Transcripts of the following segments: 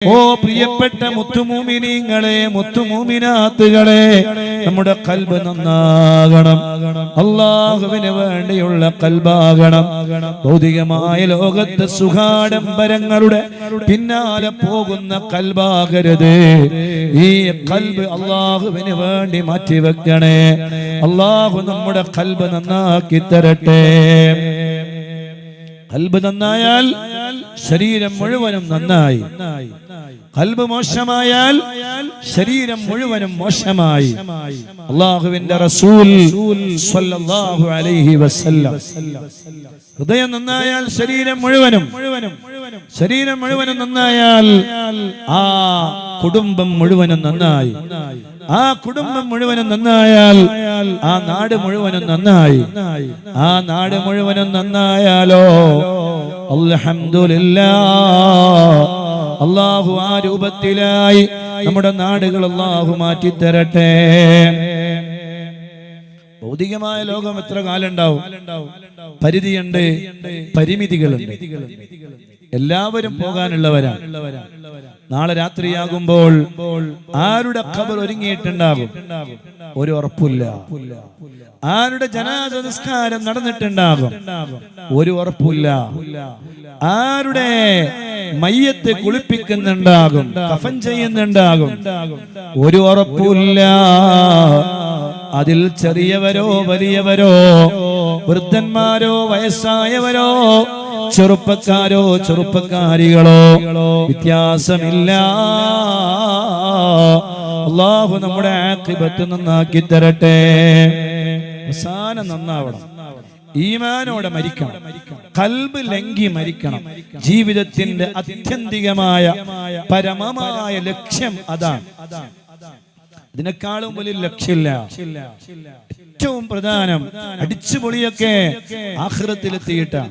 ഓ പ്രിയപ്പെട്ട മുത്തുമൂമിനീങ്ങളെ, മുത്തുമൂമിനാത്തുകളെ, നമ്മുടെ ഖൽബ് നന്നാകണം. അല്ലാഹുവിന് വേണ്ടിയുള്ള ഖൽബാകണം. ഭൗതികമായ ലോകത്തെ സുഖാഡംബരങ്ങളുടെ പിന്നാലെ പോകുന്ന ഖൽബാകരുത്. ഈ ഖൽബ് അല്ലാഹുവിന് വേണ്ടി മാറ്റിവെക്കണേ. അല്ലാഹു നമ്മുടെ ഖൽബ് നന്നാക്കി തരട്ടെ. ഖൽബ് നന്നായാൽ ശരീരം മുഴുവനും നന്നായി. ഖൽബ് മോശമായാൽ ശരീരം മുഴുവനും മോശമായി. അല്ലാഹുവിന്റെ റസൂൽ സ്വല്ലല്ലാഹു അലൈഹി വസല്ലം ഹൃദയം നന്നായാൽ ശരീരം മുഴുവനും നന്നായാൽ ആ കുടുംബം മുഴുവനും നന്നായി. ആ കുടുംബം മുഴുവനും നന്നായാൽ ആ നാട് മുഴുവനും നന്നായി. ആ നാട് മുഴുവനും നന്നായാലോ അൽഹംദുലില്ലാഹ്, അല്ലാഹു ആ രൂപത്തിലായി നമ്മുടെ നാടുകൾ അല്ലാഹു മാറ്റി തരട്ടെ. ഭൗതികമായ ലോകം എത്ര കാലം ഉണ്ടാവും? പരിധിയുണ്ട്, പരിമിതികളുണ്ട്. എല്ലാവരും പോകാനുള്ളവരാണ്. നാളെ രാത്രിയാകുമ്പോൾ ആരുടെ ഖബർ ഒരുങ്ങിയിട്ടുണ്ടാകും ഒരു ഉറപ്പില്ല. ആരുടെ ജനാസ നിസ്കാരം നടന്നിട്ടുണ്ടാകും ഒരു ഉറപ്പില്ല. ആരുടെ മയ്യത്ത് കുളിപ്പിക്കുന്നുണ്ടാകും, കഫൻ ചെയ്യുന്നുണ്ടാകും ഒരു ഉറപ്പില്ല. അതിൽ ചെറിയവരോ വലിയവരോ, വൃദ്ധന്മാരോ വയസ്സായവരോ, ചെറുപ്പക്കാരോ ചെറുപ്പക്കാരികളോ വ്യത്യാസമില്ല. അല്ലാഹു നമ്മുടെ ആഖിബത്ത് നന്നാക്കി തരട്ടെ. അവസാനം നന്നാവണം. ഈമാനോടെ മരിക്കണം. ഖൽബ് ലംഘി മരിക്കണം. ജീവിതത്തിന്റെ ആത്യന്തികമായ പരമമായ ലക്ഷ്യം അതാണ്. ഇതിനേക്കാളും വലിയ ലക്ഷ്യമില്ല. ഏറ്റവും പ്രധാനം അടിച്ചുപൊളിയൊക്കെ ആഖിറത്തിലെത്തിയിട്ടാണ്.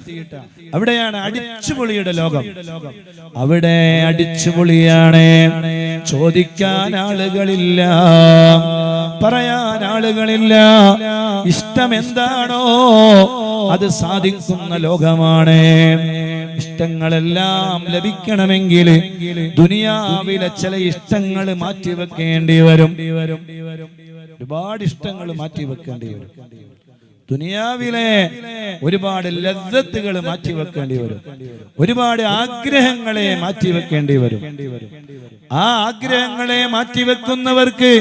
അവിടെയാണ് അടിച്ചുപൊളിയുടെ ലോകം. അവിടെ അടിച്ചുപൊളിയാണ്. ചോദിക്കാൻ ആളുകളില്ല, പറയാൻ ആളുകളില്ല. ഇഷ്ടം എന്താണോ അത് സാധിക്കുന്ന ലോകമാണ്. ഇഷ്ടങ്ങളെല്ലാം ലഭിക്കണമെങ്കിൽ ദുനിയാവിലെ ചില ഇഷ്ടങ്ങൾ മാറ്റിവെക്കേണ്ടി വരും. ഒരുപാട് ഇഷ്ടങ്ങൾ മാറ്റിവെക്കേണ്ടി വരും. ദുനിയാവിലെ ഒരുപാട് ലദ്ദത്തുകൾ മാറ്റിവെക്കേണ്ടി വരും. ഒരുപാട് ആഗ്രഹങ്ങളെ മാറ്റിവെക്കേണ്ടി വരും. ആ ആഗ്രഹങ്ങളെ മാറ്റിവെക്കുന്നവർക്ക്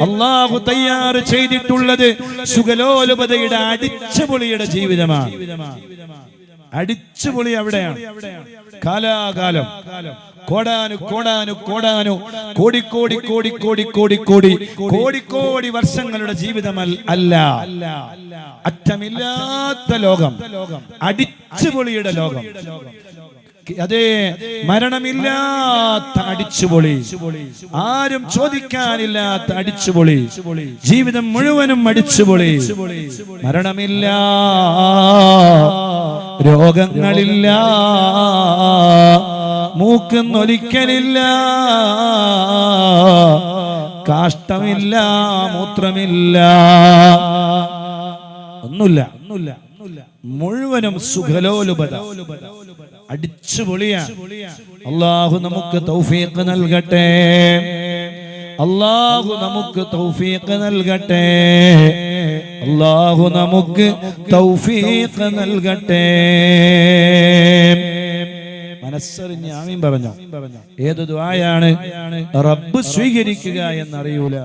അല്ലാഹു തയ്യാർ ചെയ്തിട്ടുള്ളത് സുഖലോലുപതയുടെ അടിച്ചുപൊളിയുടെ ജീവിതമാണ്. അടിച്ചുപൊളി അവിടെയാണ്. കാലാകാലം കോടാനു കോടാനു കോടാനു കോടി കോടി കോടി കോടി കോടി കോടി കോടി കോടി വർഷങ്ങളുടെ ജീവിതം അല്ല. അറ്റമില്ലാത്ത ലോകം, അടിച്ചുപൊളിയുടെ ലോകം. അതേ, മരണമില്ലാത്ത അടിച്ചുപൊളി, ആരും ചോദിക്കാനില്ലാത്ത അടിച്ചുപൊളി. ജീവിതം മുഴുവനും അടിച്ചുപൊളി. മരണമില്ല, രോഗങ്ങളില്ല, മൂക്കുന്നൊലിക്കലില്ല, കാഷ്ടമില്ല, മൂത്രമില്ല, ഒന്നുമില്ല. മുഴുവനും സുഖലോലുപത, അടിച്ചുപൊളിയാണ്. അല്ലാഹു നമുക്ക് തൗഫീഖ് നൽകട്ടെ. അല്ലാഹു നമുക്ക് തൗഫീഖ് നൽകട്ടെ. അല്ലാഹു നമുക്ക് തൗഫീഖ് നൽകട്ടെ. മനസ്സറിഞ്ഞ് ആമീൻ പറഞ്ഞോ. ഏത് ദുആയാണ് റബ്ബ് സ്വീകരിക്കുക എന്നറിയൂല.